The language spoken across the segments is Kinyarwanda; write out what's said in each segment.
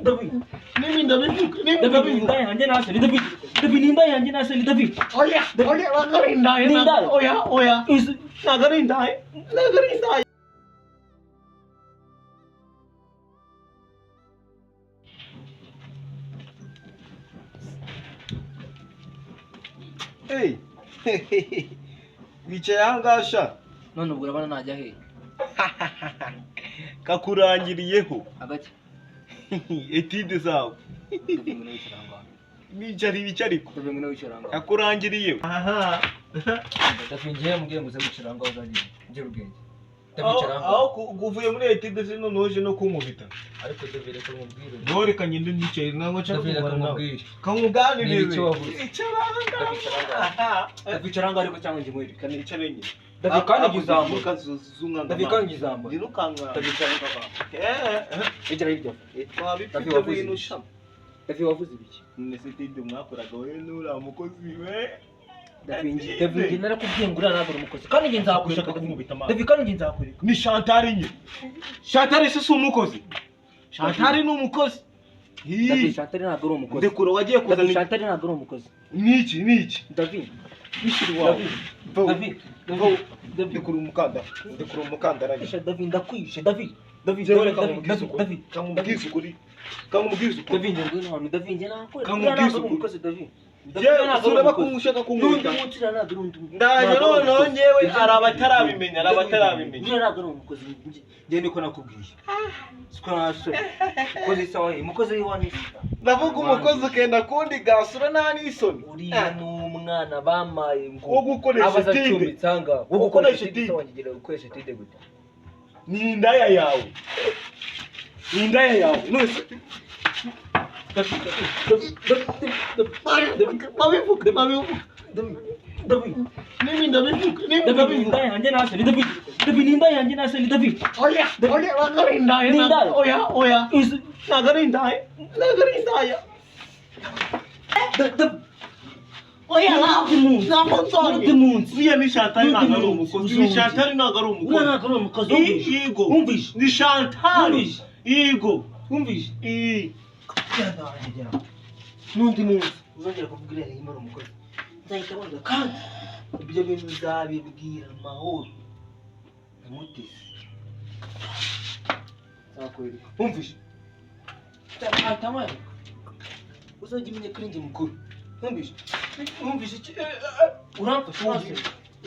David, mimi ndabivuga yanjye naseli David ninda yanjye naseli David oya wakarindaye oya nagarindaye Hey wicaye ahangasha none ubwo urabona najya he kakurangiriyeho agake etide zawe bicariko kakurangiriyeho aha ndafingiye mugiye muze guciranga uzagiye nje rugenge aho kuvuye muri etide zino noje no kunkubita ariko David ko mubwire ntorekanye ndi nicaye nango David ko mubwire kamuganirire icaranga ariko cyangwa nje mwiri kandi icarenye David kandi gizambo kazuzunga David kandi gizambo dirukanga David cyangwa baba ejera hirya twabifite bintu shama David wavuze ibiki nese tide mwakoraga we nura mukozi we David narakubwiye ngo uranagura umukozi kandi nge nzakureka kumubita amazi David kandi nge nzakureka ni Chantal nye Chantal se umukozi Chantal ni umukozi David Chantal ntabwo ari umukozi ndekura wagiye kuzana Chantal ntabwo ari umukozi niki David bishiri wawe David ndekura umukanda aragisha David ndakwishe David kamubwiza ukuri David ngo hano David nge nakora kamubwiza umukozi David ureba ko umushaka kumwita ndaje noneho ngewe arabatarabimenya ntabwo ari umukozi nge niko nakubwiye siko nasore umukozi sawa umukozi w'iwanyu ndavuga umukozi ukenda kundi gasura nta n'isoni uriya ni umwana bamaye ngo wo gukoresha tide wo gukoresha tide wangigira gukoresha tide gute ni indaya yawe none David mimi ndabivuga yanjye naseli David ninda yanjye naseli David oya wakarindaye oya nagarindaye oya namunsi uye ni Chantal ntabwo ari umukozi ni Chantal ntabwo ari umukozi umvishe ni Chantal yego umvishe n'undi munsi uzongera kuvuga iriya rimwe ari umukozi nzahita wenda kandi ibyo bintu uzabibwira Mahoro namuteze nzakwereka umvishe atamara uzajya umenya ko ari njye mukuru umvishe uramfasha hasi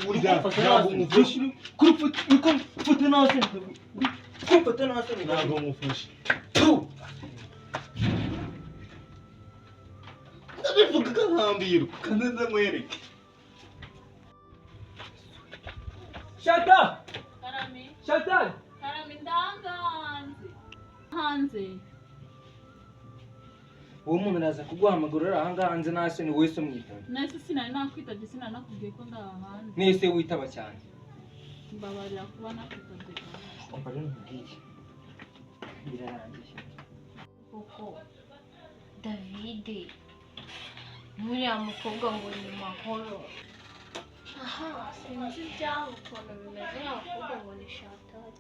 uri kumfata hasi kumfata hasi ntabwo mufashe ndabivuga nkambirwa kandi ndamwereke Chantal hanze uwo muntu araza kuguhamagara aha ngaha hanze nase ni wese umwitaba nese sinari nakwitabye sinari nakubwiye ko ndaha hanze nese witaba cyane mbabarira kuba nakwitabye umva rero nkubwiye birarangiye kuko David nuriya mukobwa ngo ni Mahoro aha sinzi ibyaho ukuntu bimeze n'abakobwa ngo ni Chantal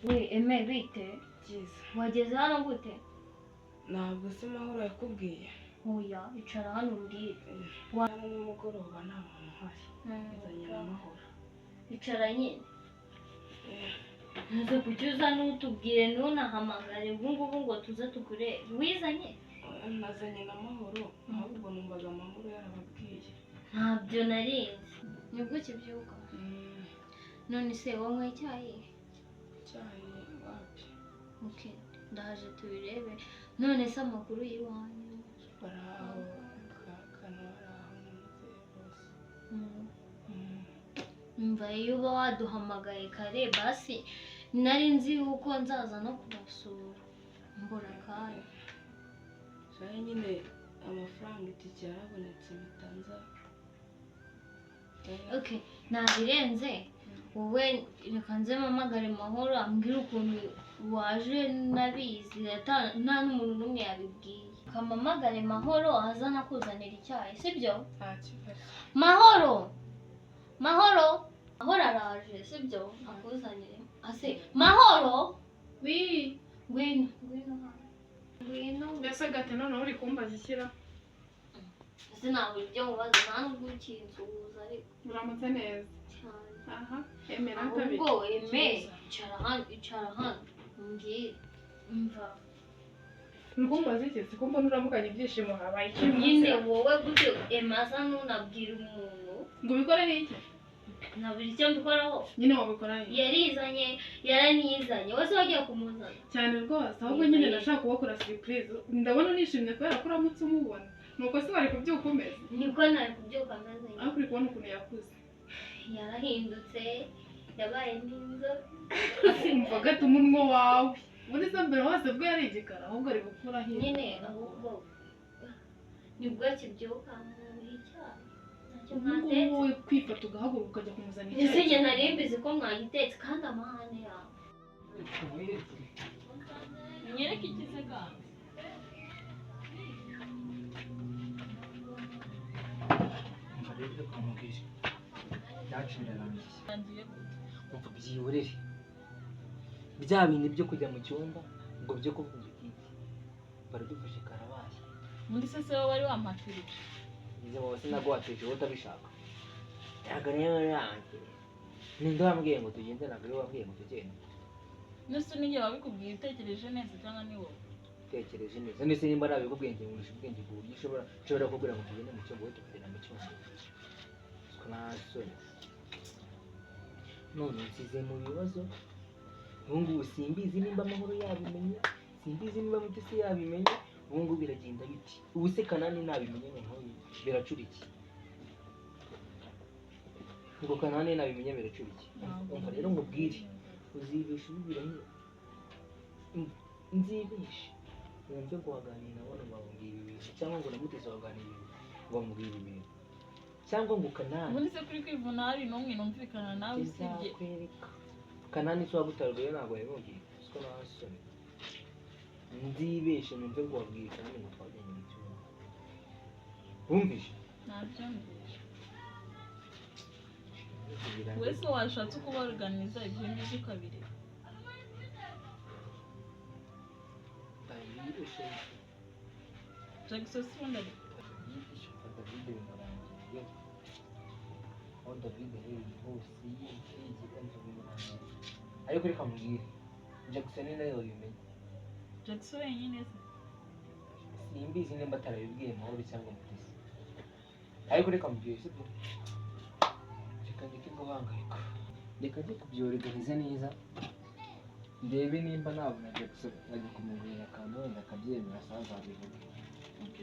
we eme bite wageze hano gute ntabwo se Mahoro yakubwiye oya icara hano urire nimugoroba nta muntu uhari nzanye na Mahoro icara nyine ntuze kuki uza n'utubwire ntunahamagare ubungubu ngo tuze tugure wizanye nazanye na Mahoro ahubwo numvaga Mahoro yarababwiye ntabyo narinzi nibwo kibyuka none se wanywa icyayi wapi okay ndaje tubirebe none se amakuru y'iwanyu baraho baraho mva iyo uba waduhamagaye kare basi nari nzi yuko nzaza no kubasura mbura kare cyane nyine amafaranga itike yarabonetse bitanza okay nabirenze wowe reka nze mpamagare Mahoro ambwira ukuntu waje nabizi nta n'umuntu n'umwe yabibwiye kamamagare Mahoro azana kuzanira icyayi sibyo Mahoro araje sibyo akuzanire ase Mahoro wi ngwino mbese gate noneho uri kumbaza ikira ese ntabwo ibyo mubaza nta nubwo ukinsuhuza ariko uramutse neza cyane aha emera ntabi ahubwo icara hano mbwira umva uri kumbaza iki si kumva nuramukanye ibyishimo habaye ikintu nyine wowe gutyo emaza ntunabwira umuntu ngo ubikoreho iki nabura icyo mbikoraho nyine wabikora iki yaranizanye wese wagiye kumuzana cyane rwose ahubwo nyine ndashaka kubakora surprise ndabona nishimye kubera ko uramutse umubona nuko se wari kubyuka umeze niko nari kubyuka ameze ariko uri kubona ukuntu yakuze yarahindutse yabaye n'inzobe umva gata umunwa wawe muri zo mbere hose bwo yari igikara ahubwo ari gukura hirya nyine ahubwo nibwo kibyuka mu icyayi ntacyo mwatetse wowe kwifata ugahaguruka ukajya kumuzana ese njye nari mbizi ko mwagitetse kandi amahane yawe Nyereke ikize kandi. rero kumubwira byacirangiye Tangiye gute? umva byihorere bya bintu byo kujya mu cyumba ngo byo kuvuga iki baradufashe karabaye Muri se wowe wari wampatirije. ngize wowe sinago wateje wowe utabishaka yaga rero yanjye ninde wambwiye ngo tugende ntabwo rero wambwiye ngo tugende Nese ninjye wabikubwiye utekereje neza cyangwa ni wowe? tekereje neza ndetse nimba nabikubwiye ngo ngurusha ubwenge ku buryo ushobora kubwira ngo tugende mu cyumba wowe tukagenda mu cyumba nasoni none nsize mu bibazo ubungubu simbizi nimba amahoro yabimenye simbizi nimba mutesi yabimenye ubungubu biragenda biti ubu se Kanani nabimenye noneho biracura iki ngo Kanani nabimenye biracura iki umva rero nkubwire uzibesha ubibiranye nzibeshe wumve ngo waganira nabona bamubwira ibintu cyangwa ngo namuteze waganira ibintu bamubwira ibintu cyangwa ngo Kanani Muri se kuri kwivuna hari n'umwe numvikana nawe usibye. izakwereka Kanani se wagutarwaye ntabwo yabimubwiye siko nasoni nzibeshe numve ngo wabwiye Kanani ngo twagende mu cyumba wumvise Nabyumvise. Wese washatse kubaganiza ibyo ngibyo ukabireba. Jackson si wenda ariko reka mubwire Jackson nawe wabimenye Jackson wenyine se. simbizi nimba atarabibwiye Mahoro cyangwa Mutesi ariko reka mubwire sibyo reka ndeke guhangayika reka njye kubyoregariza neza ndebe nimba nabona Jackson ajya kumubwira akantu wenda akabyemera azabivuga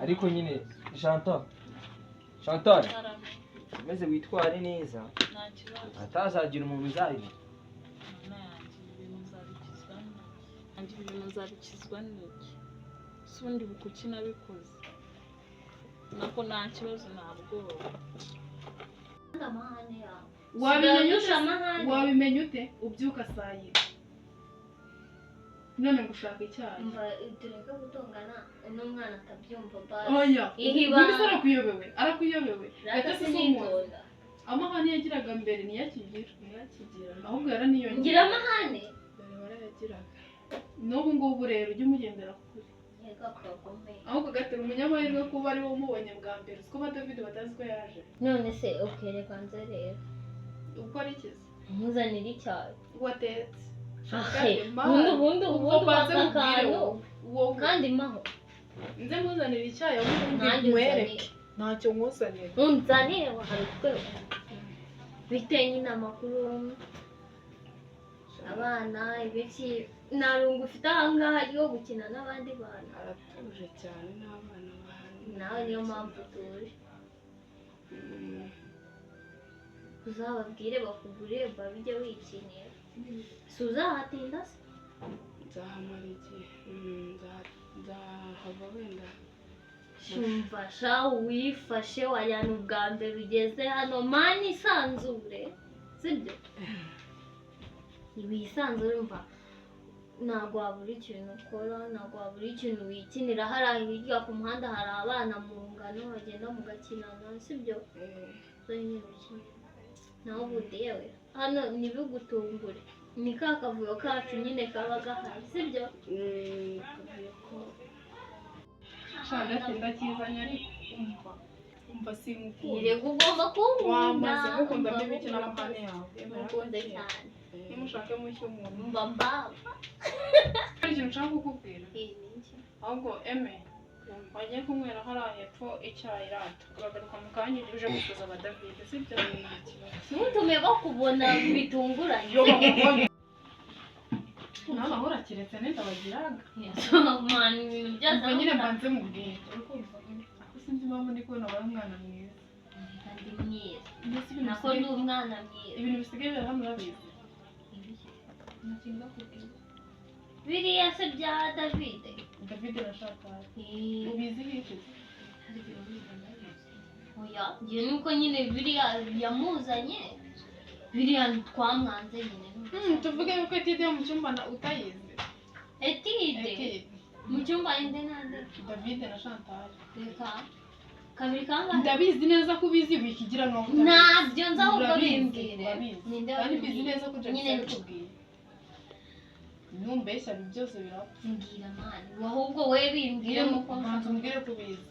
ariko nyine Chantal umeze witware neza Nta kibazo. atazagira umuntu uzabimenya ibintu nzabikizwa n'iki si ubundi bukuki nabikoze nako nta kibazo nta bwoba kandi amahane yawe wabimenya ute ubyuka saa yine none ngo ushaka icyayi mva tureke gutongana uno mwana atabyumva oya ihibanga mbese arakuyobewe rata sinitonda amahane yagiraga mbere niyakigira ahubwo yaraniyongera ngira amahane mbere warayagiraga n'ubu ngubu rero ujye umugendera kure yega kagome ahubwo gatera umunyamahirwe kuba ari wowe umubonye bwa mbere siko ba David batazi ko yaje none se reka nze rero ukora ikizi nkuzanira icyayi watetse ubundi ubanze akantu wowe kandi maho nze nkuzanira icyayi ahubwo nanjye nkwereke ntacyo nkuzanira unzanire hari urwego bitewe nyine amakuru abana ibiki nta rungu ufite ahangaha yo gukina n'abandi bantu aratuje cyane n'abana bahari nawe niyo mpamvu utuje uzababwire bakugurire babijye wikinira si uzahatinda se nzahamara igihe nzahava wenda shumva sha wifashe wajyana ubwa mbere ugeze hano mani isanzure sibyo wisanzure mva ntabwo wabura ikintu ukora ntabwo wabura ikintu wikinira hariya hirya ku muhanda hari abana mu ngano bagenda mugakinana sibyo so nyine ukinira nawe ubundi yewe hano ntibigutungure ni ka kavuyo kacu nyine kaba gahari sibyo kavuyo ko shaka ndakizanye ari umva simukunda yego ugomba kunkunda wamaze gukunda bibiki n'amahane yawe mukunda cyane nimushake mushya umuntu mba hari ikintu nshaka kukubwira iki ahubwo eme wagiye kunywera hariya hepfo icyayi rata uragaruka mu kanya uje gusuza aba David sibyo ntutume bakubona bitunguranye iyo bakubonye nawe ahora kiretse neza bagiraga mwana ibintu byose ubwo nyine mbanze mubwire ako sinzi impamvu ndi kubona wabaye umwana mwiza kandi mwiza nako ndi umwana mwiza ibintu bisigaye bira hano urabizi ntakinga kubwira biriya se bya David arashaka ubizi biki oya njye nuko nyine biriya yamuzanye biriya twamwanze nyine tuvuge yuko Etide yo mu cyumba utayizi Etide mu cyumba inde nande David na Chantal reka kabiri kangahe ndabizi neza ko ubizi wikigira no ntabyo nza ahubwo bimbwire ninde kandi bizi neza ko nyine nakubwiye numbeshya byose birapfa mbwira mani ahubwo we bimbwire muko ntumbwire ko ubizi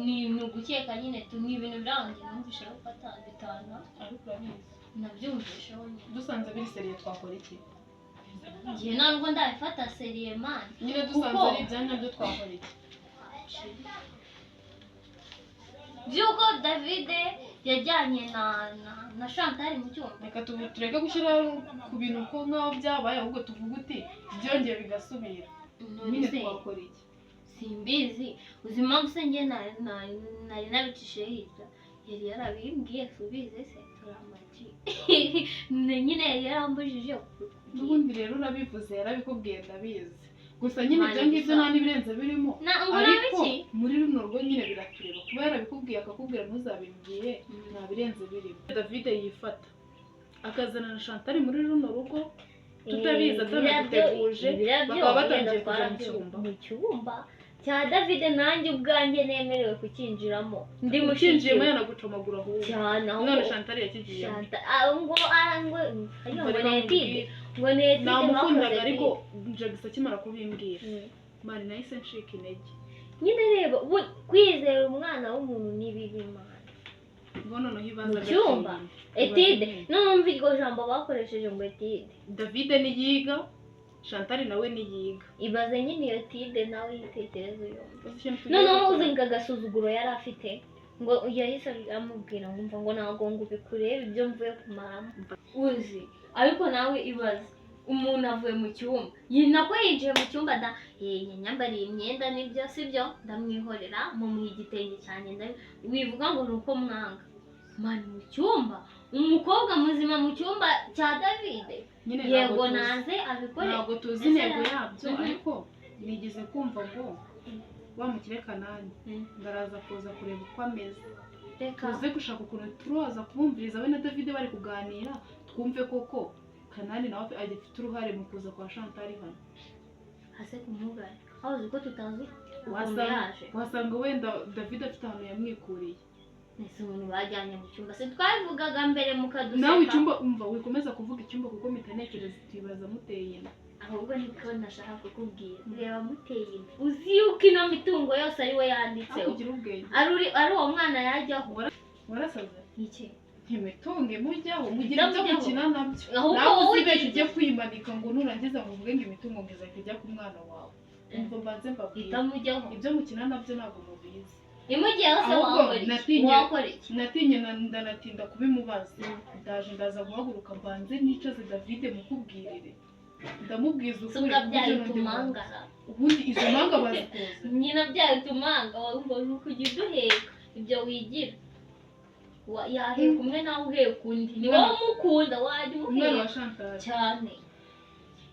ni ugukeka nyine ni ibintu birangiye numvishe ko bitanu ariko urabizi nabyumvisheho dusanze biri seriye twakora iki njye ntabwo ndabifata seriye mani nyine dusanze ari ibyanya byo twakora iki byuko David yajyanye na Chantal mu cyumba reka tureke gushyira ku bintu ko nkaho byabaye ahubwo tuvuga uti byongeye bigasubira nyine twakora iki simbizi uzi impamvu se njye nari nabicishe hirya yari yarabimbwiye subize se turamaji nyine yari yarambujije n'ubundi rero urabivuze yarabikubwiye ndabizi gusa nyine ibyo ngibyo nta n'ibirenze birimo ariko muri runo rugo nyine biratureba kuba yarabikubwiye akakubwira ntuzabimbwiye nta birenze birimo David yifata akazana na Chantal muri runo rugo tutabizi atanabiteguje bakaba batangiye kujya mu cyumba cya David nanjye ubwanjye nemerewe kukinjiramo ndi mukinjiyemo yanagucomagura ahubwo cyane aho none Chantal yakigiyemo ngo Etide namukundaga ariko nje gusa kimara kubimbwira mari nahise nshika intege nyine reba kwizera umwana w'umuntu ni bibi mana ngo noneho ibaza cyumba Etide numva iryo jambo bakoresheje ngo Etide David niyiga Chantal nawe niyiga ibaze nyine iyo Etide nawe yitekerezo noneho uzinga agasuzuguro yari afite ngo yahise amubwira ngo umva ngo ntabwo ngo ubikurebe ibyo mvuye kumaramo uzi ariko nawe ibaze umuntu avuye mu cyumba nako yinjiye mu cyumba nyambariye imyenda nibyo sibyo ndamwihorera mumuha igitenge cyanjye wivuga ngo ni uko mwanga mani mu cyumba umukobwa muzima mu cyumba cya David yego naze abikore ntabwo tuzi intego yabyo ariko nigeze kumva ngo wamukire Kanani ndaraza kuza kureba uko ameze tuze gushaka ukuntu turoza kubumviriza we na David bari kuganira twumve koko Kanani nawe agifite uruhare mu kuza kwa Chantal hano hase kumugana aho uzi ko tutazi wasanga wenda David afite ahantu yamwikuriye nese umuntu bajyanye mu cyumba se twabivugaga mbere mukaduseka nawe icyumba umva wikomeza kuvuga icyumba kuko mitanekereza tuyibaza muteye ahubwo niko nashaka kukubwira reba muteye inda uzi yuko ino mitungo yose ari we yanditseho kugira ubwenge ari uwo mwana yajyaho warasaze iki ntimetunge mujyaho mugira ibyo gukina nabyo nawe uzibeshye ujye kwimanika ngo nurangiza ngo uvuge ngo imitungo ngiza kujya ku mwana wawe umva mbanze mbabwira ibyo mukina nabyo ntabwo mubizi imugiye hose wakora iki natinye ndanatinda kubimubaza ndaza guhaguruka mbanze nicaze David mukubwirire ndamubwiza ukuri ubundi izo manga bazikoza nyina byaye tumanga wumva nukugira uduheka ibyo wigira yaheka umwe nawe uheka undi ni wowe umukunda wajya umuheka cyane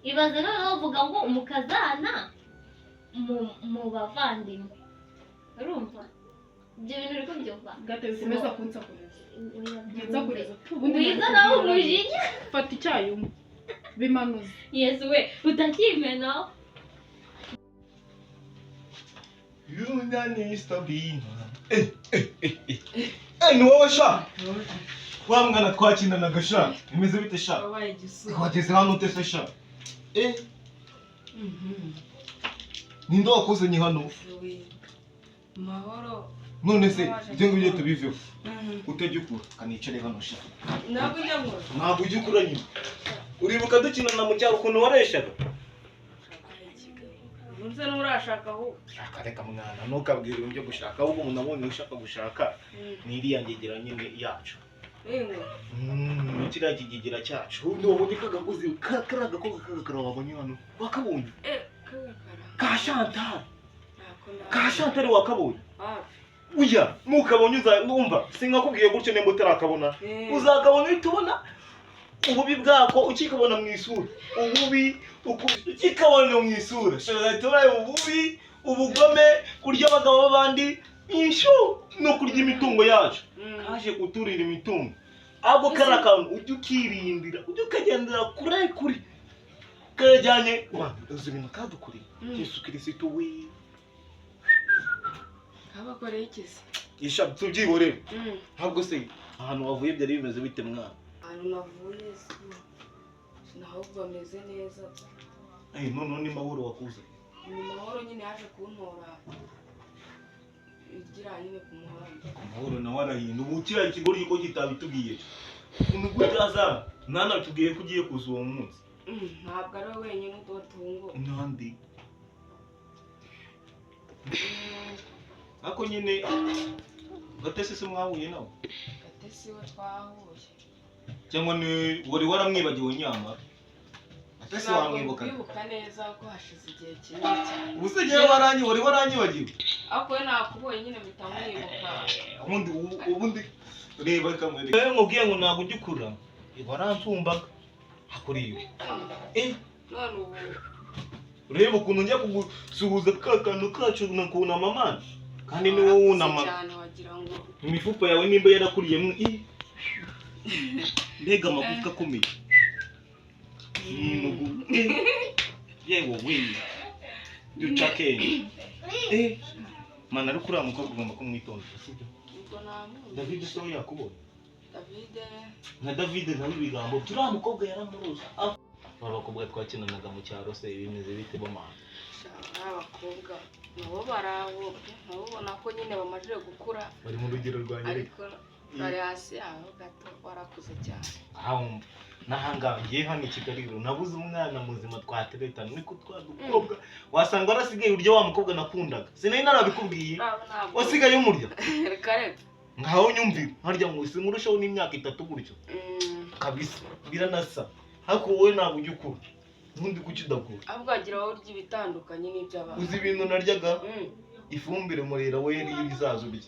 ibaze noneho uvuga ngo umukazana mu bavandimwe urumva ibyo bintu uri kubyumva gate bikomeza kunsakuriza wiza nawe umujinya fata icyayi bimanuza yesu we utakimena Yunda needs to be ni wowe sha wa mwana twakinanaga sha imeze bite sha wabaye igisura wageze hano ute se sha ninde wakuzanye hano mahoro none se ibyo ngibyo tubiveho utajya ukura kanicare hano sha ntabwo ujya nkora ntabwo ujya ukura nyine uribuka dukinana mu cyaro ukuntu wareshaga nze n'urashaka aho reka mwana ntukabwire ibyo gushaka ahubwo umuntu abonye ushaka gushaka ni iriya ngegera nyine yacu kiriya kigegera cyacu wabonye kagakozi kariya gakobwa kagakara wabonye hano wakabonye ka Chantal wakabonye uya nukabonye uzumva sinkakubwiye gutyo nimba utarakabona uzakabona uhita ubona ububi bwako ukikabona mu isura ububi ukikabona mu isura turaye ububi ubugome kurya abagabo b'abandi inshu no kurya imitungo yacu kaje kuturira imitungo abo karakantu ujye ukirindira ujye ukagendera kure kajyanye uzi ibintu kadukuriye Yesu Kristo we abakoreye ikisi isha tubyihorere ntabwo se ahantu wavuye byari bimeze bite mwana ahantu navuye nahubwo ameze neza none ni mahoro wakuze ni mahoro nyine yaje kuntora igira nyine ku muhanda mahoro nawe arahinda ubu kiriya kigori ko kitabitubwiye ukuntu gutaza mwana tubwiye ko ugiye kuza uwo munsi ntabwo ari we wenyine udotungo n'andi ako nyine gatese se mwahuye nawe gatese we twahuye cyangwa ni wari waramwibagiwe nyamara gatese wamwibuka kwibuka neza ko hashize igihe kinini cyane ubuse ngewe wari waranyibagiwe ariko we nakubonye nyine bitamwibuka ubundi reba kamwe nkubwiye ngo ntabwo ujya ukura waransumbaga hakuriye none ubu ureba ukuntu njya kugusuhuza ka kantu kacu nakunama amana kandi ni wowe wunama cyane wagira ngo imifupa yawe nimba yarakuriyemo mbega amagufwa akomeye yewe we ducake mana ariko uriya mukobwa ugomba kumwitondera sibyo David so yakubonye nka David nawe ibigambo turiya mukobwa yaramuruza abakobwa twakinanaga mu cyaro se bimeze bite bamana abakobwa nabo baraho nabona ko nyine bamaze gukura bari mu rugero rwa nyine ariko bari hasi aho gato warakuze cyane aho nahangaye hano i Kigali nabuze umwana muzima twateretana niko twadukobwa wasanga warasigaye uryo wa mukobwa nakundaga sinari narabikubwiye wasigaye umurya reka ngaho nyumvira harya ngo simurushaho n'imyaka 3 gutyo kabisa biranasa hako wowe ntabwo ujya ukura ubundi kuki udakura ahubwo agira wowe urya ibitandukanye n'iby'abantu uzi ibintu naryaga ifumbire murera we rizazo urya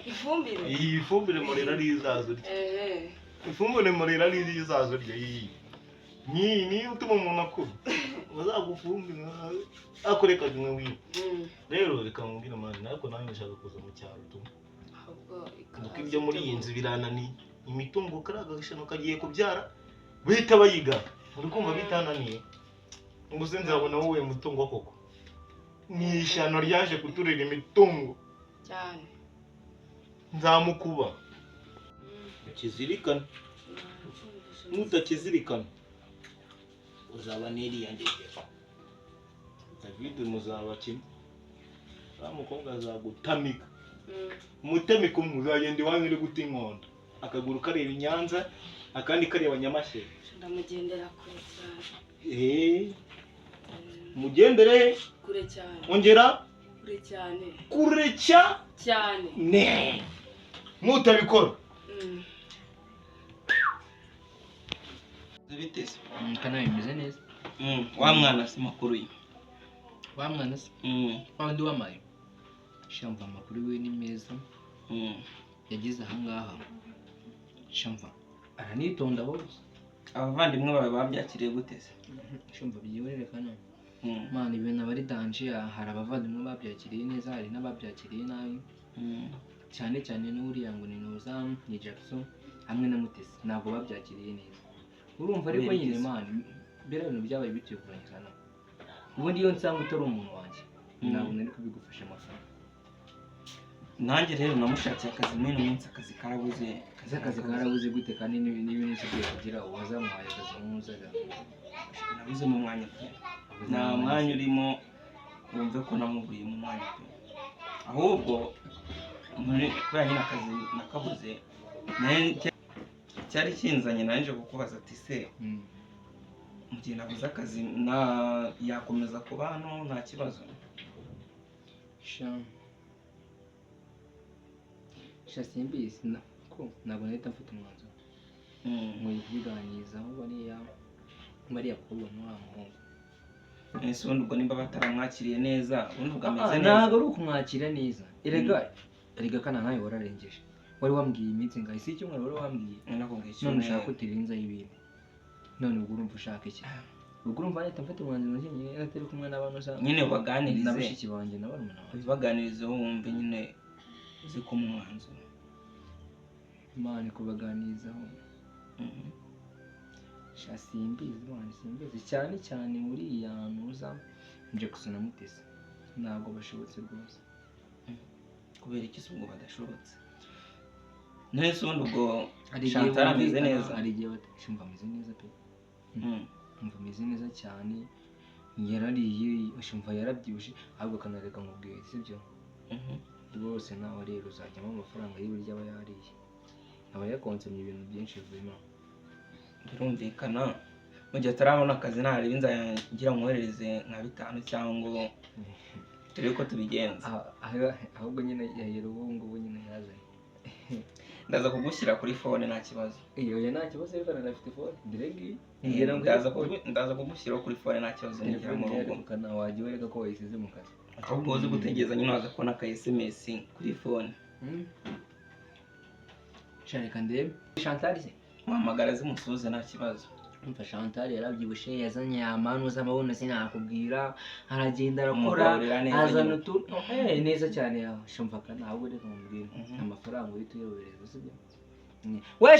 ifumbire iyi fumbire murera rizazo urya ifumbire murera rizazo urya iyi ni utuma umuntu akura bazagufumbira akoreka kimwe wiwe rero reka mbwira manje ariko nawe ndashaka kuza mu cyaro tuma ahubwo ibyo muri iyi nzu birananiye imitungo karaga gishano kagiye kubyara bahita bayiga uri kumva bitananiye ngo se nzabona wowe mutungo koko ni ishyano ryaje kuturira imitungo cyane nzamukuba ukizirikana nutakizirikana uzaba n'iriya ngegera David muzaba kimwe mukobwa azagutamika umutemiko muzagenda iwanyu uri guta inkondo akaguru kareba i Nyanza akandi kareba Nyamasheke ndamugendera kure cyane mugendere kure cyane ongera kure cyane kure cyane ne mutabikora Zabitese kana bimeze neza wa mwana si makuru ye wa mwana se ndi wamaye shamva amakuru we ni meza yagize aha ngaha shamva aranitonda bose abavandimwe bawe babyakiriye gute se shamva byihorere kana mana ibintu abari danje hari abavandimwe babyakiriye neza hari n'ababyakiriye nabi cyane cyane n'uriya ngo ni Nuza ni Jackson hamwe na Mutesi ntabwo babyakiriye neza urumva ariko nyine mana mbere ibintu byabaye bituye kurangizana ubundi iyo nsanga utari umuntu wanjye ntabwo nari kubigufasha amafaranga nanjye rero namushakiye akazi muri ino minsi, akazi karabuze. akazi karabuze gute kandi n'ibintu ugiye kugira uwazamuhaye akazi nk'umuzaga? Nabuze mu mwanya pe, nta mwanya urimo, wumve ko namuburiye mu mwanya pe. Ahubwo kubera nyine akazi nakabuze, cyari kinzanye naje kukubaza ati se mu gihe nabuze akazi yakomeza kuba hano nta kibazo? simbizi ntabwo nahita mfata umwanzuro nkwiye kubiganirizaho bariya bakobwa n'uriya muhungu. Ese ubundi ubwo nimba bataramwakiriye neza ubundi ugameze neza? Ntabwo ari ukumwakira neza, erega kana nawe wararengeje, wari wambwiye iminsi ngaho si icyumweru wari wambwiye, none ushaka kutirinzaho ibintu, none ubwo urumva ushaka iki? ubwo urumva leta mfata umwanzuro nyine atari kumwe n'abantu usanga nyine ubaganirize na bashiki banjye na barumuna banjye, ubaganirize wumve nyine uzi ko mu mwanzuro Imana kubaganirizaho. simbizi cyane muri iyi hantu uza nje gusuna Mutesi ntabwo bashobotse rwose. kubera iki ubwo badashobotse? Nese ubundi ubwo Chantal ameze neza? Hari igihe batashimva ameze neza pe, umva ameze neza cyane, yarariye ashumva yarabyibushye, ahubwo kanareka nkubwiye sibyo rwose nawe rero uzajyamo amafaranga y'ibiryo aba yariye, aba yakonsomye ibintu byinshi vuma. Birumvikana mu gihe atarabona akazi ntarebe nzagira nkoherereze nka 5 cyangwa turi ko tubigenza. Ahubwo nyine yahera ubu ngubu nyine yazanye ndaza kugushyira kuri phone nta kibazo. Iyo nta kibazo rero narafite phone diregi, ndaza kugushyira kuri phone nta kibazo ngira mu rugo. Kana waje wereka ko wayisize mu kazi, ahubwo uzi gutegereza nyine waza kubona ka SMS kuri phone. Shareka ndebe Chantal se muhamagara zimusuze nta kibazo. umva Chantal yarabyibushye, yazanye amanu z'amabuno sinakubwira, aragenda arakora azana neza cyane yawe shumva kana ahubwo reka mumbwira amafaranga uri tuyobereza sibyo. We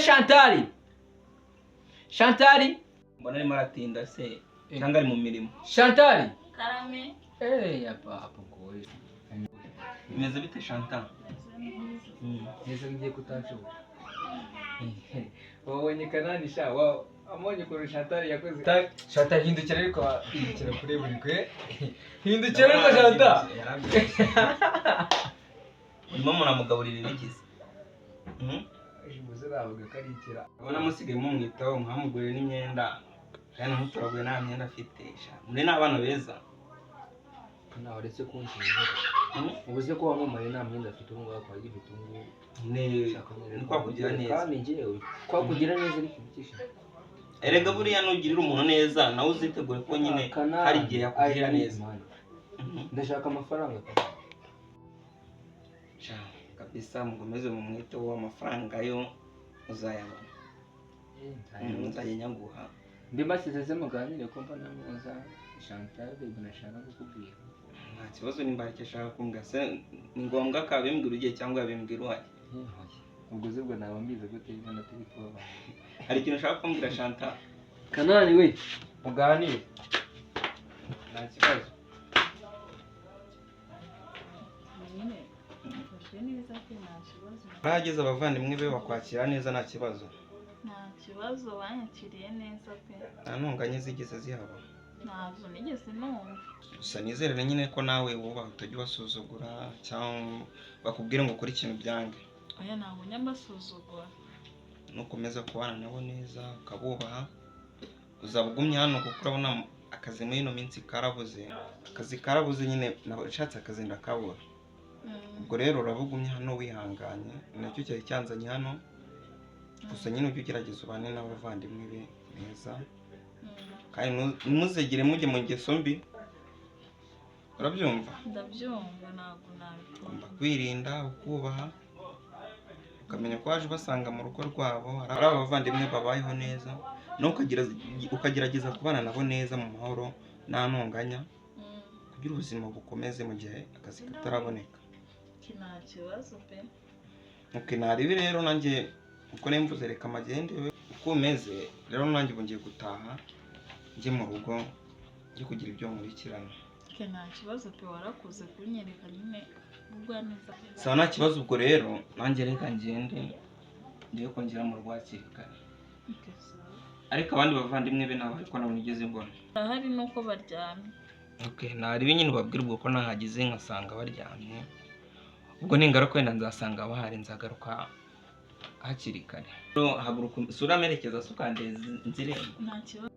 Chantal mbona arimo aratinda se cyangwa ari mu mirimo? Chantal karame papa ngoye bimeze bite Chantal? neza ngiye kutanshobora. wabonye Kanani sha amonye ko Chantal yakoze Chantal hindukira ariko hindukira kure buri kwe hindukira ariko Chantal urimo munamugaburira ibigize imuze navuga ko ari ikira ubona musigaye mumwitaho mwamugurira n'imyenda kandi muturaguye nta myenda afite muri n'abana beza nawe uretse kunshinga ubuze ko wamamaye nta myenda afite ubu ngaho kwa gifite ubu ni kwakugira neza kandi ngewe kwakugira neza ariko ibikisha erega buriya nugirira umuntu neza nawe uzitegure ko nyine hari igihe yakugirira neza. Ndashaka amafaranga kabisa, mugomeze mu mwito w'amafaranga yo uzayabona. Nzayenyaguha mbasize ze muganire ko mbona muza Chantal bebe nashaka kukubwira nta kibazo nimba ariko ashaka kumbwira se ni ngombwa kabimbwira ugiye cyangwa yabimbwira uhaye ubwo zibwo naba mbize gute ibana turi kuba hari ikintu ushaka kumbwira Chantal? Kanani we muganire nta kibazo. Bageze abavandimwe be bakwakira neza nta kibazo? Nta kibazo, banyakiriye neza pe. Nta ntonganya zigeze zihaba? Ntazo nigeze numva. Gusa nizerere nyine ko nawe wubaha utajya ubasuzugura cyangwa bakubwire ngo ukore ikintu byange. Oya ntabwo nyambasuzugura. Nukomeza kubana nabo neza ukabubaha uzaba ugumye hano kuko urabona akazi muri ino minsi karabuze. Akazi karabuze nyine nashatse akazi ndakabura. Ubwo rero urabugumye hano wihanganye nacyo cyari cyanzanye hano. Gusa nyine ujye ugerageza ubane n'abavandimwe be neza. Kandi ntuzegere mujye mu ngeso mbi. Urabyumva? Ndabyumva ntabwo nabikora. Ugomba kwirinda ukubaha ukamenya ko waje basanga mu rugo rwabo ari abavandimwe babayeho neza no ukagerageza kubana nabo neza mu mahoro nta ntonganya kugira ubuzima bukomeze mu gihe akazi kataraboneka. Nta kibazo pe. Naribi rero nanjye uko nemvuze reka magende uko umeze rero nanjye ubu ngiye gutaha njye mu rugo njye kugira ibyo nkurikirana. ke nta kibazo pe warakoze kunyereka nyine ubwo neza. sawa nta kibazo ubwo rero nanjye reka ngende ngiye kongera mu rwakiri kare. Okay, sawa. Ariko abandi bavandimwe be nabo ariko nabo nigeze mbona. Ahari nuko baryamye. Okay, nari nyine ubabwira ubwo ko nahageze nkasanga baryamye. Ubwo ningaruka wenda nzasanga bahari nzagaruka hakiri kare. Haguruka sura merekeza sukandeze nzirembo. Nta kibazo.